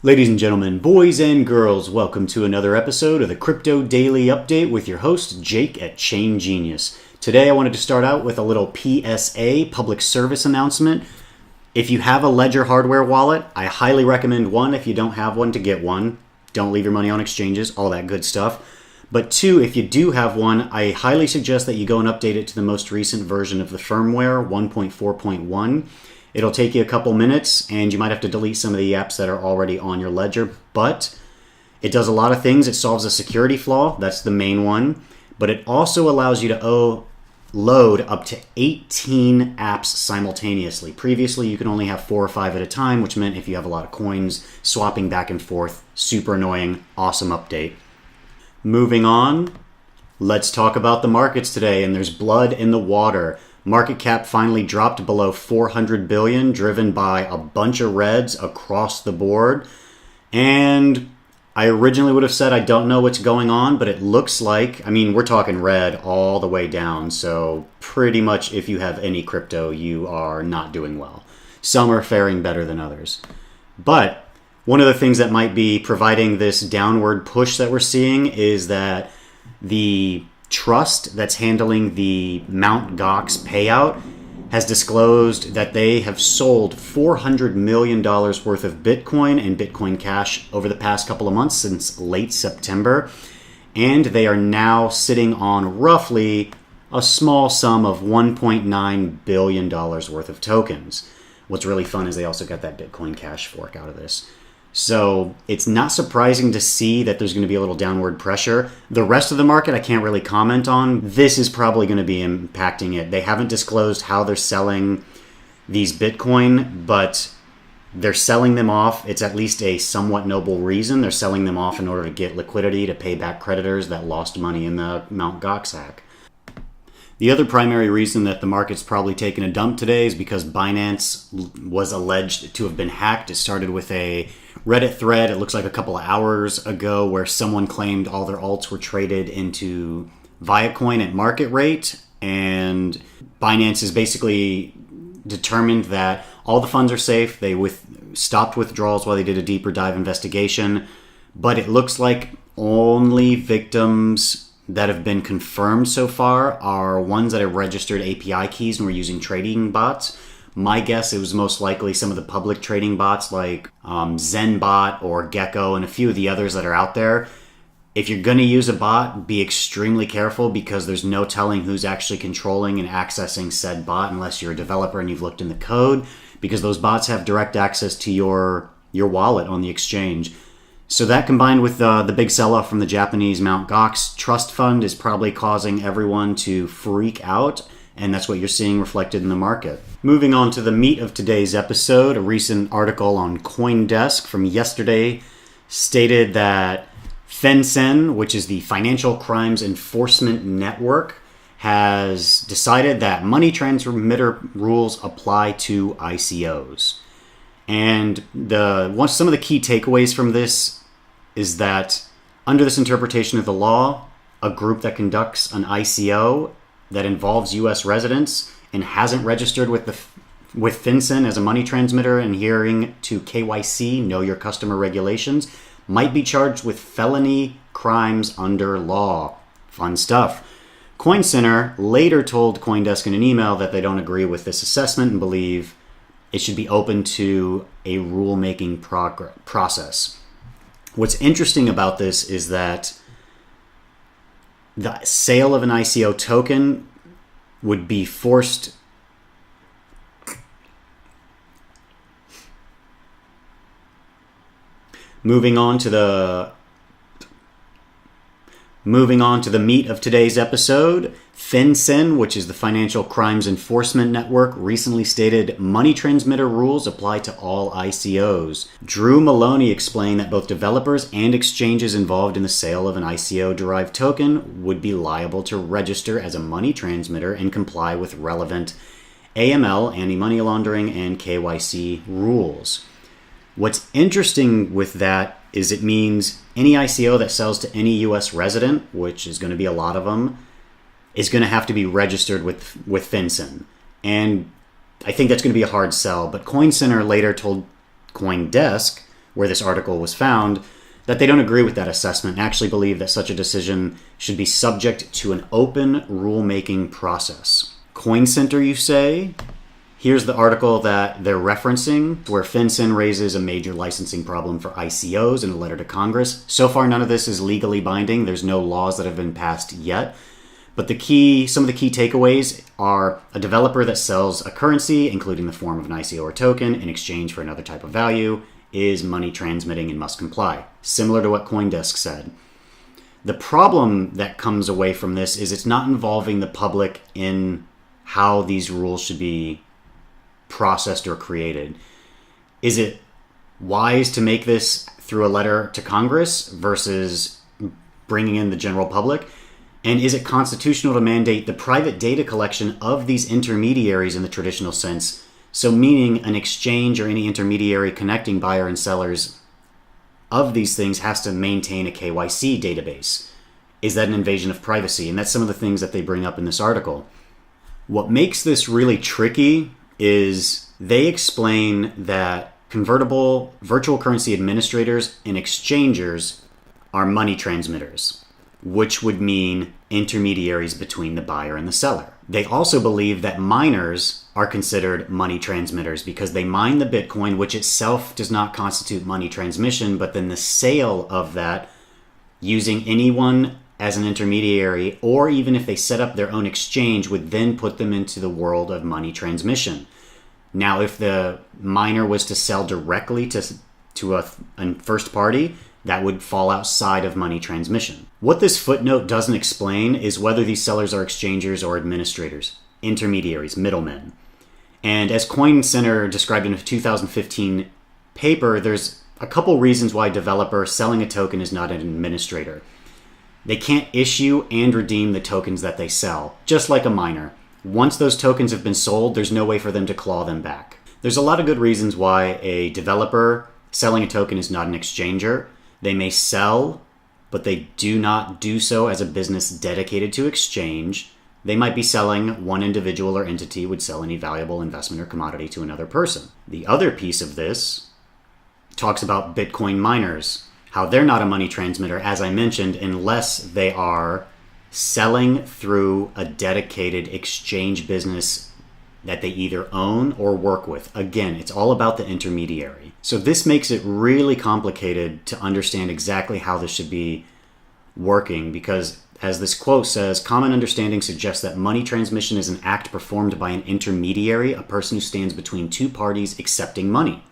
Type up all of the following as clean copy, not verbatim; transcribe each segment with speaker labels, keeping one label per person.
Speaker 1: Ladies and gentlemen, boys and girls, welcome to another episode of the Crypto Daily Update with your host, Jake at Chain Genius. Today I wanted to start out with a little PSA, public service announcement. If you have a Ledger hardware wallet, I highly recommend one. If you don't have one, to get one. Don't leave your money on exchanges, all that good stuff. But two, if you do have one, I highly suggest that you go and update it to the most recent version of the firmware, 1.4.1. It'll take you a couple minutes, and you might have to delete some of the apps that are already on your Ledger, but it does a lot of things. It solves a security flaw, that's the main one, but it also allows you to load up to 18 apps simultaneously. Previously, you could only have 4 or 5 at a time, which meant if you have a lot of coins, swapping back and forth, super annoying, awesome update. Moving on, let's talk about the markets today, and there's blood in the water. Market cap finally dropped below 400 billion, driven by a bunch of reds across the board. And I originally would have said I don't know what's going on, but it looks like, we're talking red all the way down. So pretty much if you have any crypto, you are not doing well. Some are faring better than others. But one of the things that might be providing this downward push that we're seeing is that the trust that's handling the Mt. Gox payout has disclosed that they have sold $400 million worth of Bitcoin and Bitcoin Cash over the past couple of months since late September. And they are now sitting on roughly a small sum of $1.9 billion worth of tokens. What's really fun is they also got that Bitcoin Cash fork out of this. So it's not surprising to see that there's going to be a little downward pressure. The rest of the market I can't really comment on. This is probably going to be impacting it. They haven't disclosed how they're selling these Bitcoin, but they're selling them off. It's at least a somewhat noble reason. They're selling them off in order to get liquidity to pay back creditors that lost money in the Mt. Gox hack. The other primary reason that the market's probably taken a dump today is because Binance was alleged to have been hacked. It started with a Reddit thread, it looks like a couple of hours ago, where someone claimed all their alts were traded into Viacoin at market rate, and Binance has basically determined that all the funds are safe. They stopped withdrawals while they did a deeper dive investigation, but it looks like only victims that have been confirmed so far are ones that have registered API keys and were using trading bots. My guess, it was most likely some of the public trading bots like ZenBot or Gecko and a few of the others that are out there. If you're going to use a bot, be extremely careful because there's no telling who's actually controlling and accessing said bot unless you're a developer and you've looked in the code, because those bots have direct access to your wallet on the exchange. So that combined with the big sell-off from the Japanese Mt. Gox trust fund is probably causing everyone to freak out, and that's what you're seeing reflected in the market. Moving on to the meat of today's episode, a recent article on CoinDesk from yesterday stated that FinCEN, which is the Financial Crimes Enforcement Network, has decided that money transmitter rules apply to ICOs. And some of the key takeaways from this is that under this interpretation of the law, a group that conducts an ICO that involves U.S. residents and hasn't registered with FinCEN as a money transmitter and adhering to KYC, Know Your Customer regulations, might be charged with felony crimes under law. Fun stuff. CoinCenter later told CoinDesk in an email that they don't agree with this assessment and believe it should be open to a rulemaking process. What's interesting about this is that the sale of an ICO token would be forced. Moving on to the meat of today's episode, FinCEN, which is the Financial Crimes Enforcement Network, recently stated money transmitter rules apply to all ICOs. Drew Maloney explained that both developers and exchanges involved in the sale of an ICO-derived token would be liable to register as a money transmitter and comply with relevant AML, anti-money laundering, and KYC rules. What's interesting with that is it means any ICO that sells to any U.S. resident, which is going to be a lot of them, is going to have to be registered with FinCEN. And I think that's going to be a hard sell. But CoinCenter later told CoinDesk where this article was found, that they don't agree with that assessment and actually believe that such a decision should be subject to an open rulemaking process. Coin Center, you say? Here's the article that they're referencing, where FinCEN raises a major licensing problem for ICOs in a letter to Congress. So far, none of this is legally binding. There's no laws that have been passed yet. But some of the key takeaways are a developer that sells a currency, including the form of an ICO or token, in exchange for another type of value, is money transmitting and must comply. Similar to what CoinDesk said. The problem that comes away from this is it's not involving the public in how these rules should be processed or created. Is it wise to make this through a letter to Congress versus bringing in the general public? And is it constitutional to mandate the private data collection of these intermediaries in the traditional sense? So meaning an exchange or any intermediary connecting buyer and sellers of these things has to maintain a KYC database. Is that an invasion of privacy? And that's some of the things that they bring up in this article. What makes this really tricky is they explain that convertible virtual currency administrators and exchangers are money transmitters, which would mean intermediaries between the buyer and the seller. They also believe that miners are considered money transmitters because they mine the Bitcoin, which itself does not constitute money transmission, but then the sale of that using anyone as an intermediary, or even if they set up their own exchange, would then put them into the world of money transmission. Now, if the miner was to sell directly to a first party, that would fall outside of money transmission. What this footnote doesn't explain is whether these sellers are exchangers or administrators, intermediaries, middlemen. And as Coin Center described in a 2015 paper, there's a couple reasons why a developer selling a token is not an administrator. They can't issue and redeem the tokens that they sell, just like a miner. Once those tokens have been sold, there's no way for them to claw them back. There's a lot of good reasons why a developer selling a token is not an exchanger. They may sell, but they do not do so as a business dedicated to exchange. They might be selling, one individual or entity would sell any valuable investment or commodity to another person. The other piece of this talks about Bitcoin miners, how they're not a money transmitter, as I mentioned, unless they are selling through a dedicated exchange business that they either own or work with. Again, it's all about the intermediary. So this makes it really complicated to understand exactly how this should be working because, as this quote says, common understanding suggests that money transmission is an act performed by an intermediary, a person who stands between two parties accepting money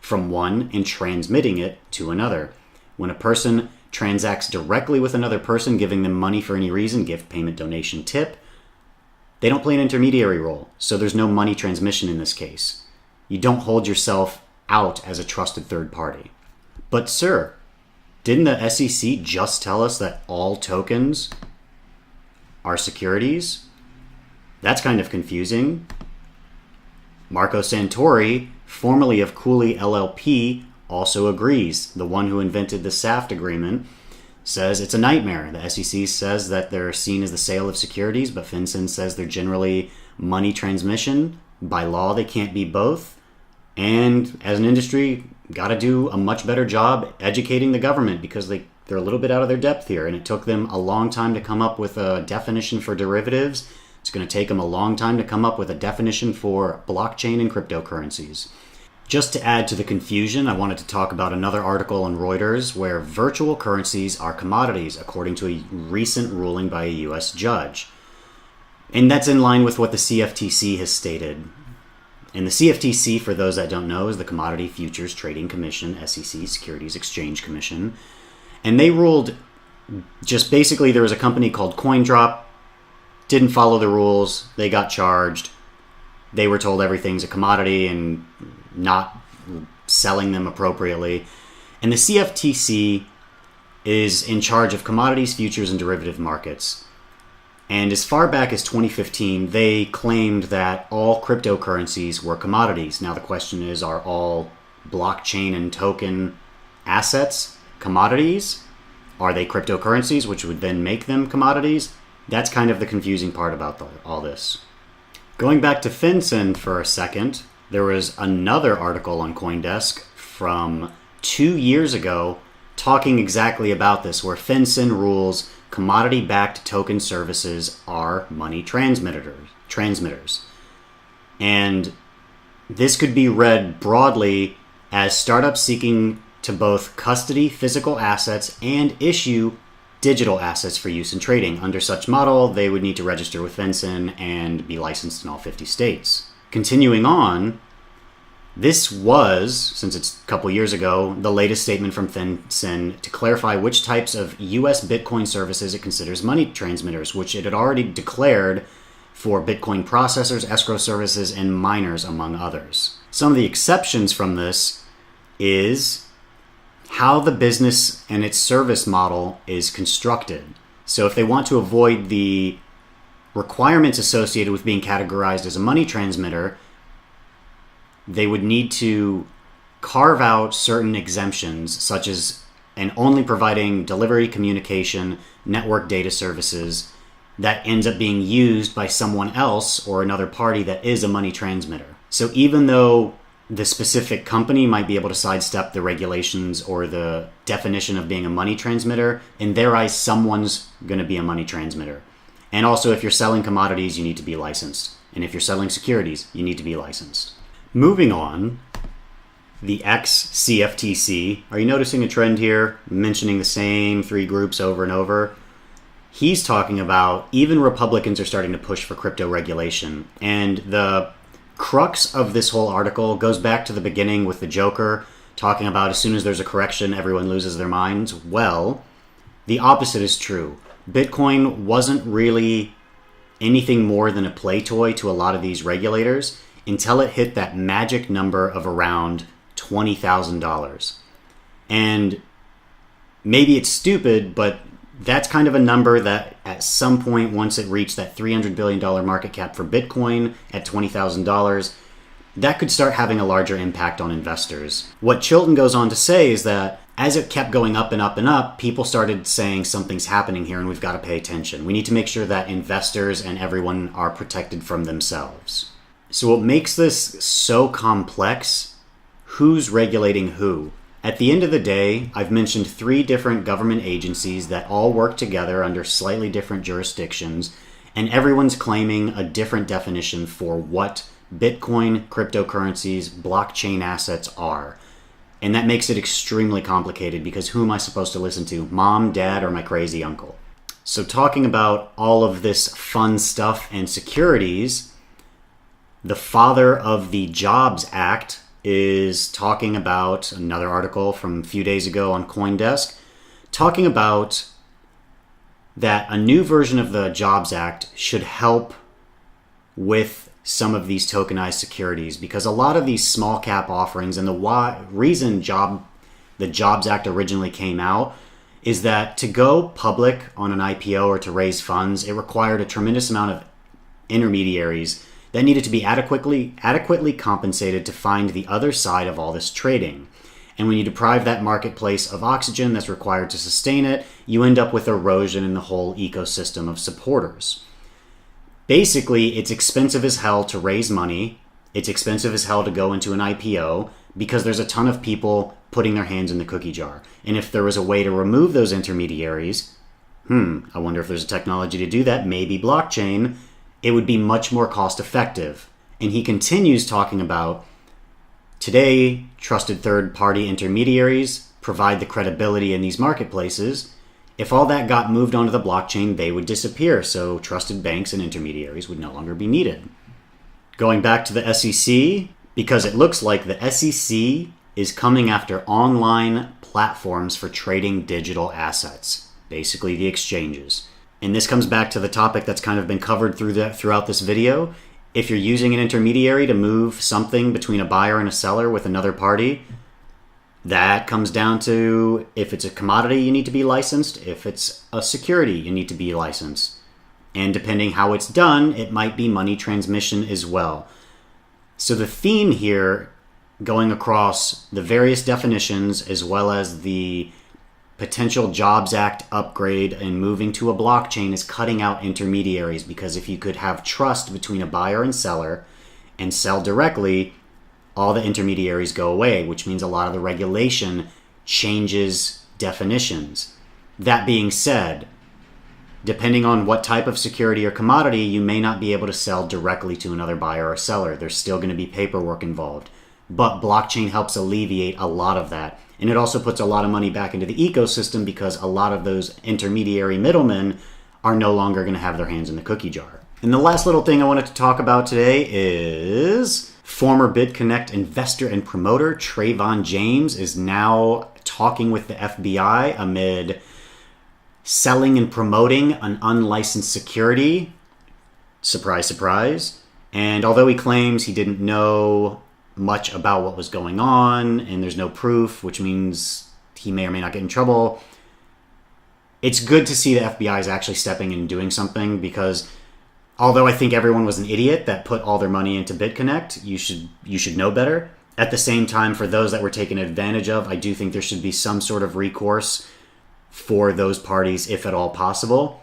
Speaker 1: from one and transmitting it to another. When a person transacts directly with another person, giving them money for any reason, gift, payment, donation, tip, they don't play an intermediary role, so there's no money transmission in this case. You don't hold yourself out as a trusted third party. But sir, didn't the SEC just tell us that all tokens are securities? That's kind of confusing. Marco Santori, formerly of Cooley LLP, also agrees. The one who invented the SAFT agreement says it's a nightmare. The SEC says that they're seen as the sale of securities, but FinCEN says they're generally money transmission. By law, they can't be both. And as an industry, got to do a much better job educating the government because they're a little bit out of their depth here. And it took them a long time to come up with a definition for derivatives. It's going to take them a long time to come up with a definition for blockchain and cryptocurrencies. Just to add to the confusion, I wanted to talk about another article on Reuters where virtual currencies are commodities, according to a recent ruling by a U.S. judge. And that's in line with what the CFTC has stated. And the CFTC, for those that don't know, is the Commodity Futures Trading Commission, SEC, Securities Exchange Commission. And they ruled just basically there was a company called CoinDrop, didn't follow the rules, they got charged. They were told everything's a commodity and not selling them appropriately. And the CFTC is in charge of commodities, futures, and derivative markets. And as far back as 2015, they claimed that all cryptocurrencies were commodities. Now the question is, are all blockchain and token assets commodities? Are they cryptocurrencies, which would then make them commodities? That's kind of the confusing part about all this. Going back to FinCEN for a second, there was another article on CoinDesk from 2 years ago talking exactly about this, where FinCEN rules commodity-backed token services are money transmitters. And this could be read broadly as startups seeking to both custody physical assets and issue digital assets for use in trading. Under such model, they would need to register with FinCEN and be licensed in all 50 states. Continuing on, this was, since it's a couple years ago, the latest statement from FinCEN to clarify which types of U.S. Bitcoin services it considers money transmitters, which it had already declared for Bitcoin processors, escrow services, and miners, among others. Some of the exceptions from this is how the business and its service model is constructed. So if they want to avoid the requirements associated with being categorized as a money transmitter, they would need to carve out certain exemptions, such as and only providing delivery, communication, network data services that ends up being used by someone else or another party that is a money transmitter. So even though the specific company might be able to sidestep the regulations or the definition of being a money transmitter, in their eyes, someone's going to be a money transmitter. And also, if you're selling commodities, you need to be licensed. And if you're selling securities, you need to be licensed. Moving on, the ex-CFTC. Are you noticing a trend here, mentioning the same three groups over and over? He's talking about even Republicans are starting to push for crypto regulation. And the crux of this whole article goes back to the beginning with the Joker talking about as soon as there's a correction, everyone loses their minds. Well, the opposite is true. Bitcoin wasn't really anything more than a play toy to a lot of these regulators until it hit that magic number of around $20,000. And maybe it's stupid, but that's kind of a number that at some point, once it reached that $300 billion market cap for Bitcoin at $20,000, that could start having a larger impact on investors. What Chilton goes on to say is that as it kept going up and up and up, people started saying something's happening here and we've got to pay attention. We need to make sure that investors and everyone are protected from themselves. So what makes this so complex? Who's regulating who? At the end of the day, I've mentioned 3 different government agencies that all work together under slightly different jurisdictions, and everyone's claiming a different definition for what Bitcoin, cryptocurrencies, blockchain assets are. And that makes it extremely complicated because who am I supposed to listen to? Mom, dad, or my crazy uncle? So talking about all of this fun stuff and securities, the father of the Jobs Act is talking about, another article from a few days ago on CoinDesk, talking about that a new version of the Jobs Act should help with some of these tokenized securities, because a lot of these small cap offerings, and the reason the Jobs Act originally came out is that to go public on an IPO or to raise funds, it required a tremendous amount of intermediaries that needed to be adequately compensated to find the other side of all this trading. And when you deprive that marketplace of oxygen that's required to sustain it, you end up with erosion in the whole ecosystem of supporters. Basically, it's expensive as hell to raise money. It's expensive as hell to go into an IPO because there's a ton of people putting their hands in the cookie jar. And if there was a way to remove those intermediaries, I wonder if there's a technology to do that, maybe blockchain, it would be much more cost effective. And he continues talking about today, trusted third-party intermediaries provide the credibility in these marketplaces. If all that got moved onto the blockchain, they would disappear, so trusted banks and intermediaries would no longer be needed. Going back to the SEC, because it looks like the SEC is coming after online platforms for trading digital assets, basically the exchanges. And this comes back to the topic that's kind of been covered throughout this video. If you're using an intermediary to move something between a buyer and a seller with another party, that comes down to if it's a commodity, you need to be licensed. If it's a security, you need to be licensed. And depending how it's done, it might be money transmission as well. So the theme here, going across the various definitions as well as the potential Jobs Act upgrade and moving to a blockchain, is cutting out intermediaries, because if you could have trust between a buyer and sell directly, all the intermediaries go away, which means a lot of the regulation changes definitions. That being said, depending on what type of security or commodity, you may not be able to sell directly to another buyer or seller. There's still going to be paperwork involved. But blockchain helps alleviate a lot of that. And it also puts a lot of money back into the ecosystem because a lot of those intermediary middlemen are no longer going to have their hands in the cookie jar. And the last little thing I wanted to talk about today is former Bitconnect investor and promoter Trayvon James is now talking with the FBI amid selling and promoting an unlicensed security. Surprise, surprise. And although he claims he didn't know much about what was going on and there's no proof, which means he may or may not get in trouble, it's good to see the FBI is actually stepping in and doing something, because although I think everyone was an idiot that put all their money into Bitconnect, you should know better. At the same time, for those that were taken advantage of, I do think there should be some sort of recourse for those parties, if at all possible.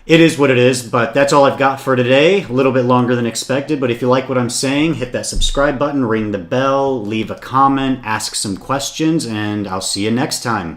Speaker 1: It is what it is, but that's all I've got for today. A little bit longer than expected, but if you like what I'm saying, hit that subscribe button, ring the bell, leave a comment, ask some questions, and I'll see you next time.